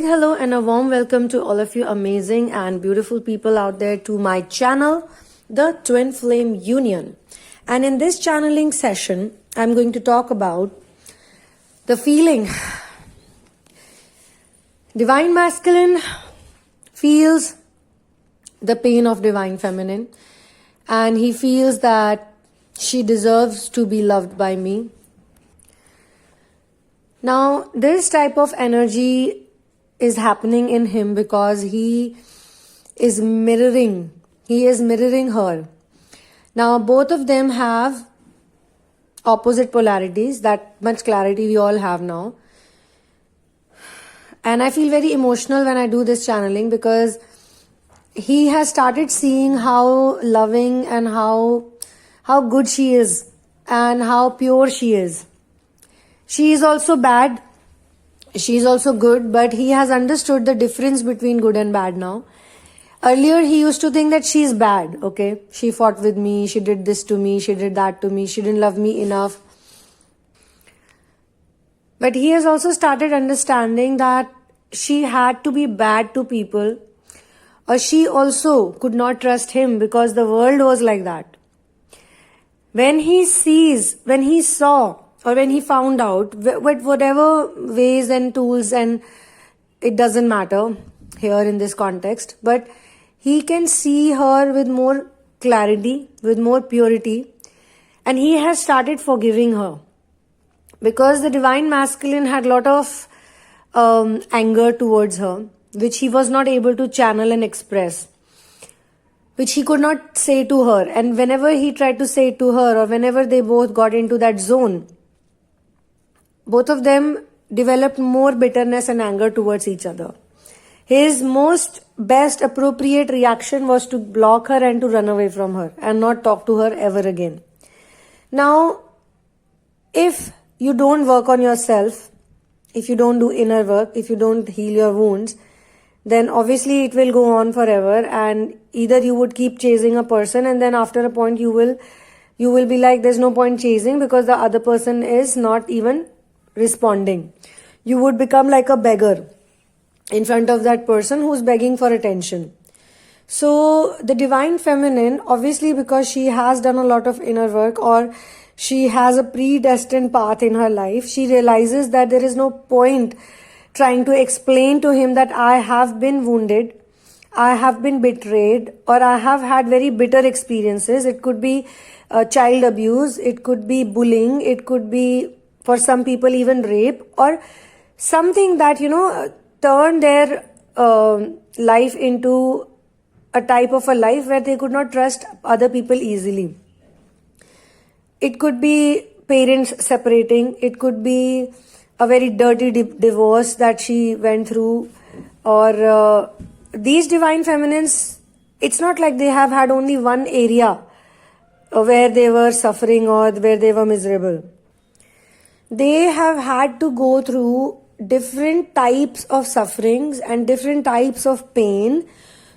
Hello and a warm welcome to all of you amazing and beautiful people out there to my channel, the Twinflame Union. And in this channeling session, I'm going to talk about the feeling. Divine Masculine feels the pain of Divine Feminine, and he feels that she deserves to be loved by me. Now, this type of energy is happening in him because he is mirroring her. Now, both of them have opposite polarities. That much clarity we all have now. And I feel very emotional when I do this channeling because he has started seeing how loving and how good she is and how pure she is. She is also bad. She is also good, but he has understood the difference between good and bad now. Earlier, he used to think that she is bad, okay? She fought with me, she did this to me, she did that to me, she didn't love me enough. But he has also started understanding that she had to be bad to people, or she also could not trust him because the world was like that. When he saw, or when he found out, with whatever ways and tools, and it doesn't matter here in this context, but he can see her with more clarity, with more purity, and he has started forgiving her. Because the Divine Masculine had a lot of anger towards her, which he was not able to channel and express, which he could not say to her. And whenever he tried to say it to her, or whenever they both got into that zone, both of them developed more bitterness and anger towards each other. His most best appropriate reaction was to block her and to run away from her and not talk to her ever again. Now, if you don't work on yourself, if you don't do inner work, if you don't heal your wounds, then obviously it will go on forever, and either you would keep chasing a person, and then after a point you will be like, there's no point chasing because the other person is not even responding. You would become like a beggar in front of that person who's begging for attention. So the Divine Feminine, obviously because she has done a lot of inner work, or she has a predestined path in her life, she realizes that there is no point trying to explain to him that I have been wounded, I have been betrayed, or I have had very bitter experiences. It could be child abuse, it could be bullying, it could be, for some people, even rape, or something that, turned their life into a type of a life where they could not trust other people easily. It could be parents separating, it could be a very dirty divorce that she went through, or these Divine Feminines, it's not like they have had only one area where they were suffering or where they were miserable. They have had to go through different types of sufferings and different types of pain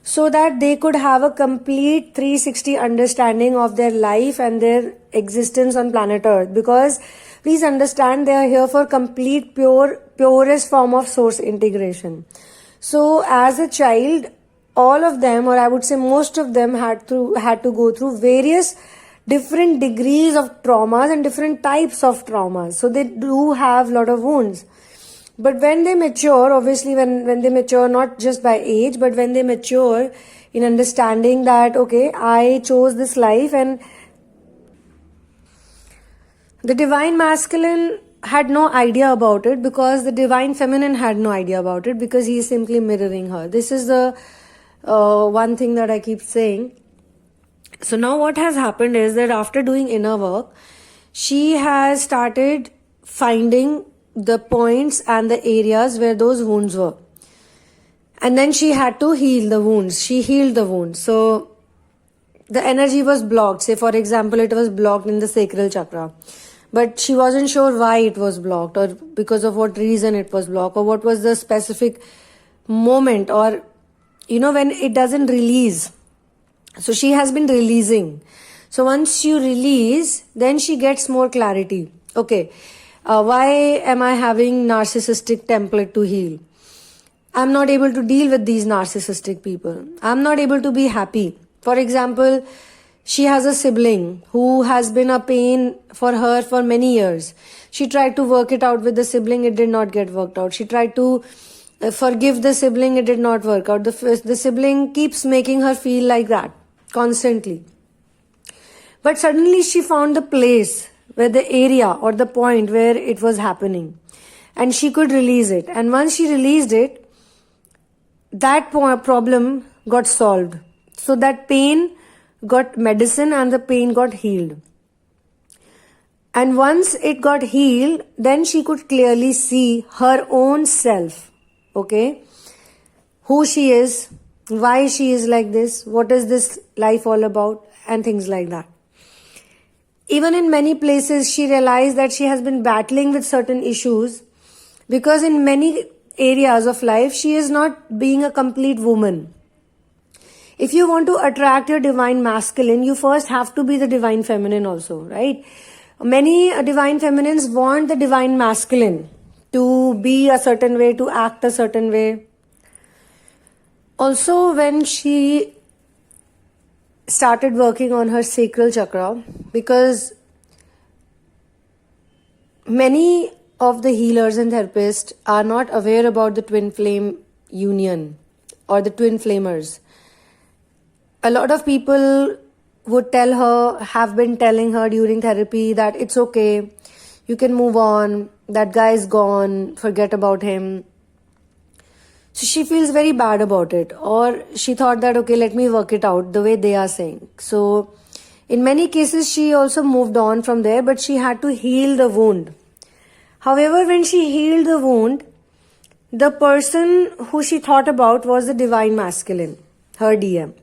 so that they could have a complete 360 understanding of their life and their existence on planet Earth. Because please understand, they are here for complete purest form of source integration. So as a child, all of them, or I would say most of them, had to go through various different degrees of traumas and different types of traumas. So they do have a lot of wounds. But when they mature, obviously when they mature, not just by age, but when they mature in understanding that, okay, I chose this life, and the Divine Masculine had no idea about it because the Divine Feminine had no idea about it, because he is simply mirroring her. This is the one thing that I keep saying. So now what has happened is that after doing inner work, she has started finding the points and the areas where those wounds were. And then she had to heal the wounds. She healed the wounds. So the energy was blocked. Say, for example, it was blocked in the sacral chakra. But she wasn't sure why it was blocked, or because of what reason it was blocked, or what was the specific moment, or, when it doesn't release. So she has been releasing. So once you release, then she gets more clarity. Okay, why am I having narcissistic template to heal? I'm not able to deal with these narcissistic people. I'm not able to be happy. For example, she has a sibling who has been a pain for her for many years. She tried to work it out with the sibling, it did not get worked out. She tried to forgive the sibling, it did not work out. The sibling keeps making her feel like that constantly. But suddenly she found the place where the area or the point where it was happening, and she could release it. And once she released it, that problem got solved. So that pain got medicine and the pain got healed. And once it got healed, then she could clearly see her own self. Okay? Who she is, why she is like this, what is this life all about, and things like that. Even in many places, she realized that she has been battling with certain issues because in many areas of life, she is not being a complete woman. If you want to attract your divine masculine, you first have to be the divine feminine also, right? Many divine feminines want the divine masculine to be a certain way, to act a certain way. Also, when she started working on her sacral chakra, because many of the healers and therapists are not aware about the twin flame union or the twin flamers. A lot of people would tell her, have been telling her during therapy that it's okay, you can move on, that guy is gone, forget about him. So she feels very bad about it, or she thought that, okay, let me work it out the way they are saying. So in many cases, she also moved on from there, but she had to heal the wound. However, when she healed the wound, the person who she thought about was the divine masculine, her DM.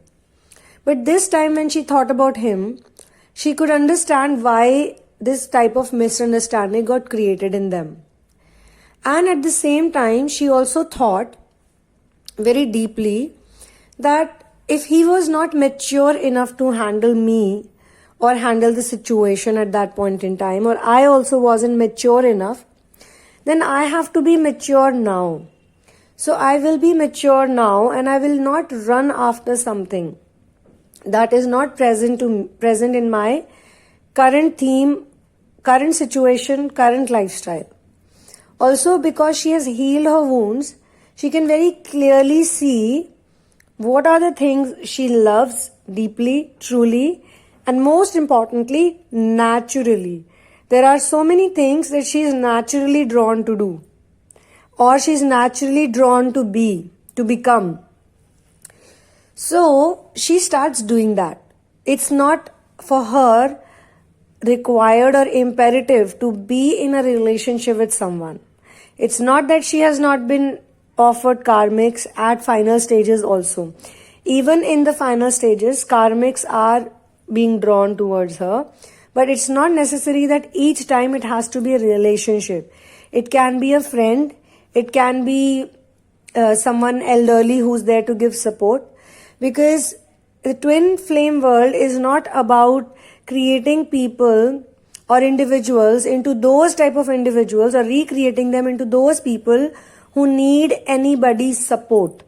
But this time when she thought about him, she could understand why this type of misunderstanding got created in them. And at the same time, she also thought very deeply that if he was not mature enough to handle me or handle the situation at that point in time, or I also wasn't mature enough, then I have to be mature now. So I will be mature now and I will not run after something that is not present in my current theme, current situation, current lifestyle. Also, because she has healed her wounds, she can very clearly see what are the things she loves deeply, truly, and most importantly, naturally. There are so many things that she is naturally drawn to do, or she is naturally drawn to be, to become. So she starts doing that. It's not for her required or imperative to be in a relationship with someone. It's not that she has not been offered karmics at final stages also. Even in the final stages, karmics are being drawn towards her. But it's not necessary that each time it has to be a relationship. It can be a friend. It can be someone elderly who's there to give support. Because the twin flame world is not about creating people or individuals into those type of individuals or recreating them into those people who need anybody's support.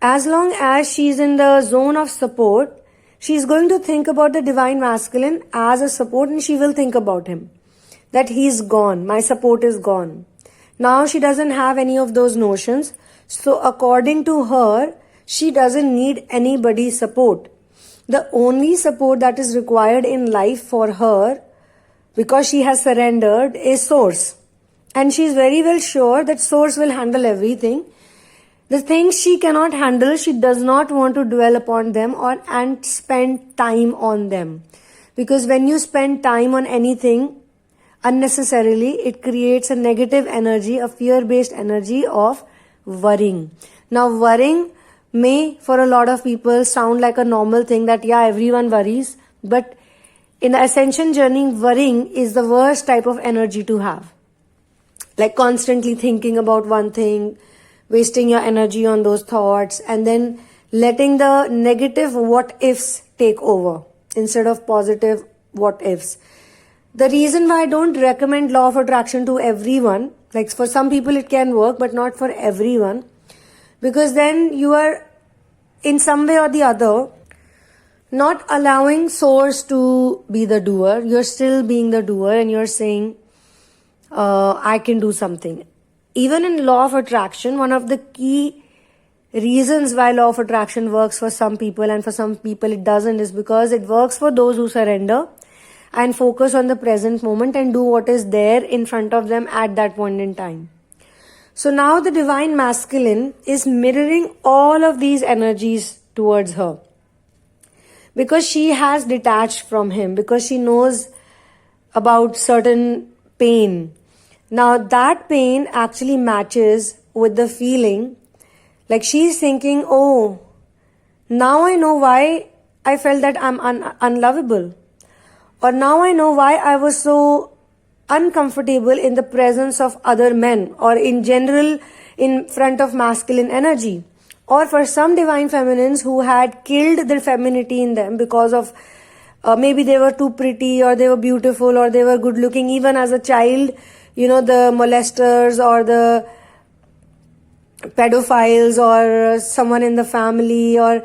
As long as she's in the zone of support, she's going to think about the divine masculine as a support, and she will think about him. That he's gone, my support is gone. Now she doesn't have any of those notions. So according to her, she doesn't need anybody's support. The only support that is required in life for her, because she has surrendered, is source. And she is very well sure that source will handle everything. The things she cannot handle, she does not want to dwell upon them and spend time on them. Because when you spend time on anything unnecessarily, it creates a negative energy, a fear-based energy of worrying. Now worrying may for a lot of people sound like a normal thing that yeah, everyone worries. But in the ascension journey, worrying is the worst type of energy to have. Like constantly thinking about one thing, wasting your energy on those thoughts, and then letting the negative what ifs take over instead of positive what ifs. The reason why I don't recommend law of attraction to everyone, like for some people it can work, but not for everyone, Because then you are, in some way or the other, not allowing source to be the doer. You're still being the doer and you're saying, I can do something. Even in law of attraction, one of the key reasons why law of attraction works for some people and for some people it doesn't is because it works for those who surrender and focus on the present moment and do what is there in front of them at that point in time. So now the divine masculine is mirroring all of these energies towards her, because she has detached from him, because she knows about certain pain. Now that pain actually matches with the feeling, like she's thinking, oh, now I know why I felt that I'm unlovable, or now I know why I was so uncomfortable in the presence of other men, or in general in front of masculine energy. Or for some divine feminines who had killed their femininity in them because of maybe they were too pretty, or they were beautiful, or they were good looking even as a child. You know, the molesters or the pedophiles or someone in the family, or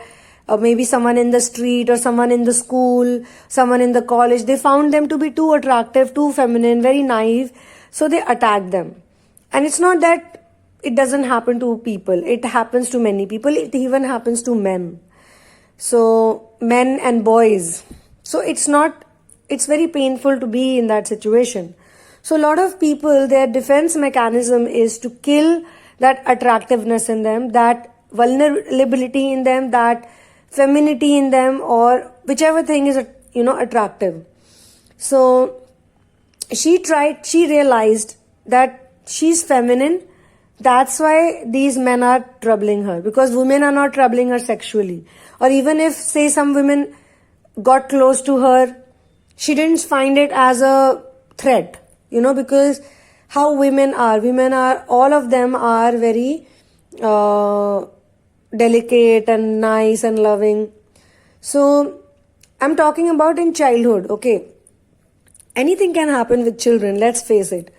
maybe someone in the street, or someone in the school, someone in the college, they found them to be too attractive, too feminine, very naive, so they attacked them. And it's not that it doesn't happen to people, it happens to many people, it even happens to men. So men and boys, so it's very painful to be in that situation. So a lot of people, their defense mechanism is to kill that attractiveness in them, that vulnerability in them, that femininity in them, or whichever thing is, attractive. So she realized that she's feminine. That's why these men are troubling her, because women are not troubling her sexually. Or even if, say, some women got close to her, she didn't find it as a threat, because how women are, all of them are very delicate and nice and loving. So I'm talking about in childhood, okay? Anything can happen with children, let's face it.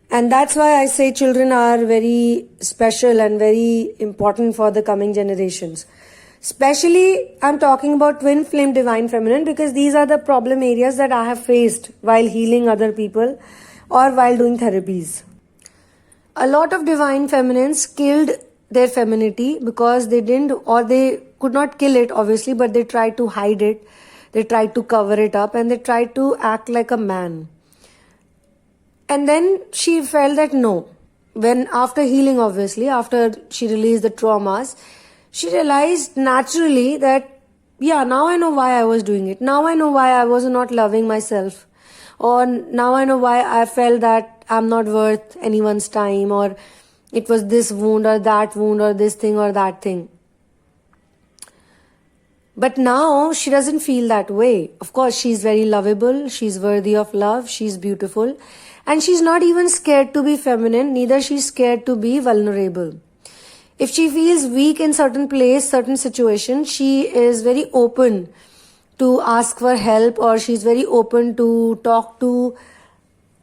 And that's why I say children are very special and very important for the coming generations. Especially, I'm talking about twin flame divine feminine, because these are the problem areas that I have faced while healing other people or while doing therapies. A lot of divine feminines killed their femininity because they didn't, or they could not kill it obviously, but they tried to hide it, they tried to cover it up, and they tried to act like a man. And then she felt that no, when after healing, obviously, after she released the traumas, she realized naturally that, yeah, now I know why I was doing it. Now I know why I was not loving myself. Or now I know why I felt that I'm not worth anyone's time, or it was this wound or that wound or this thing or that thing. But now she doesn't feel that way. Of course, she's very lovable, she's worthy of love, she's beautiful. And she's not even scared to be feminine, neither she's scared to be vulnerable. If she feels weak in certain place, certain situation, she is very open to ask for help, or she's very open to talk to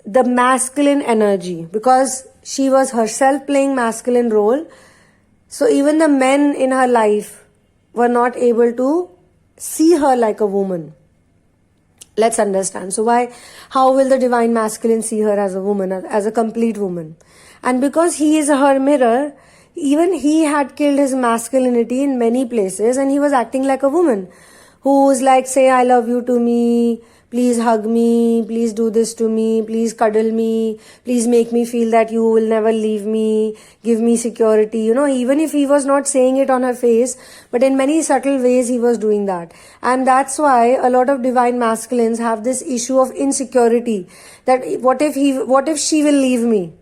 the masculine energy, because she was herself playing masculine role. So even the men in her life were not able to see her like a woman. Let's understand. So how will the divine masculine see her as a woman, as a complete woman? And because he is her mirror, even he had killed his masculinity in many places, and he was acting like a woman who's like, say I love you to me, please hug me, please do this to me, please cuddle me, please make me feel that you will never leave me, give me security. Even if he was not saying it on her face, but in many subtle ways he was doing that. And that's why a lot of divine masculines have this issue of insecurity, that what if she will leave me?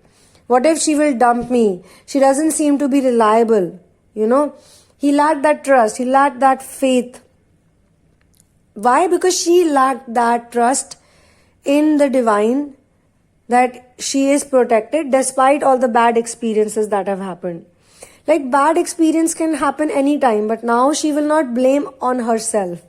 What if she will dump me? She doesn't seem to be reliable. He lacked that trust, he lacked that faith. Why? Because she lacked that trust in the divine, that she is protected despite all the bad experiences that have happened. Like, bad experience can happen anytime, but now she will not blame on herself.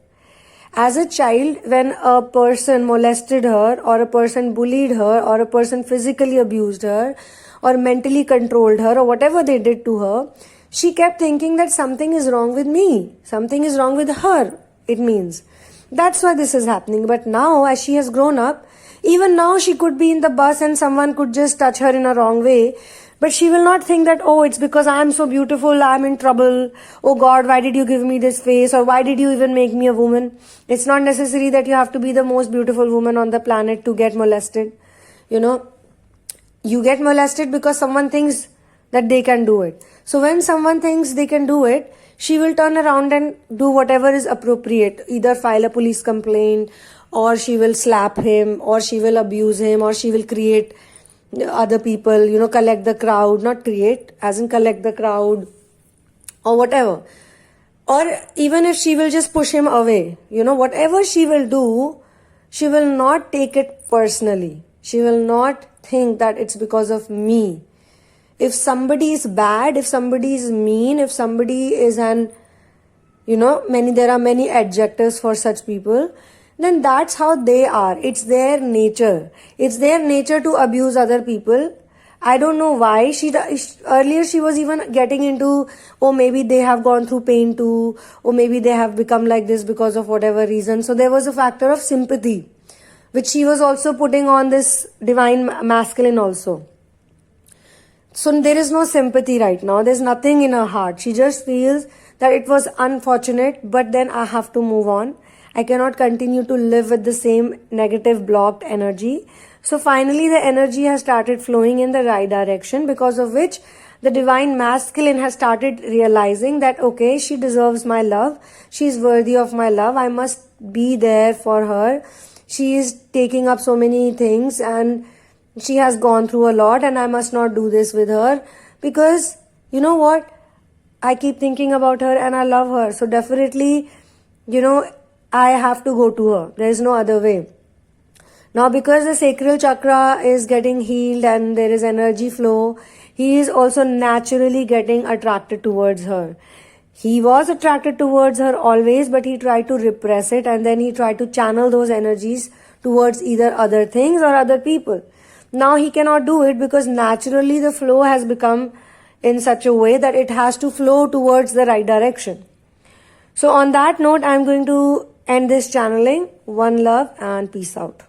As a child, when a person molested her, or a person bullied her, or a person physically abused her, or mentally controlled her or whatever they did to her, she kept thinking that something is wrong with me, something is wrong with her, it means. That's why this is happening. But now, as she has grown up, even now she could be in the bus and someone could just touch her in a wrong way. But she will not think that, oh, it's because I'm so beautiful, I'm in trouble. Oh God, why did you give me this face? Or why did you even make me a woman? It's not necessary that you have to be the most beautiful woman on the planet to get molested. You know, you get molested because someone thinks that they can do it. So when someone thinks they can do it, she will turn around and do whatever is appropriate. Either file a police complaint, or she will slap him, or she will abuse him, or she will create other people, you know, collect the crowd, not create, as in collect the crowd, or whatever. Or even if she will just push him away, you know, whatever she will do, she will not take it personally. She will not think that it's because of me. If somebody is bad, if somebody is mean, if somebody is an, you know, there are many adjectives for such people, then that's how they are. It's their nature. It's their nature to abuse other people. I don't know why. Earlier she was even getting into, oh, maybe they have gone through pain too, or maybe they have become like this because of whatever reason. So there was a factor of sympathy, which she was also putting on this divine masculine also. So there is no sympathy right now. There's nothing in her heart. She just feels that it was unfortunate, but then I have to move on. I cannot continue to live with the same negative blocked energy. So finally the energy has started flowing in the right direction, because of which the divine masculine has started realizing that, okay, she deserves my love. She is worthy of my love. I must be there for her. She is taking up so many things and she has gone through a lot, and I must not do this with her, because you know what? I keep thinking about her and I love her. So definitely, you know, I have to go to her. There is no other way. Now, because the sacral chakra is getting healed and there is energy flow, he is also naturally getting attracted towards her. He was attracted towards her always, but he tried to repress it, and then he tried to channel those energies towards either other things or other people. Now he cannot do it, because naturally the flow has become in such a way that it has to flow towards the right direction. So on that note, I'm going to end this channeling. One love and peace out.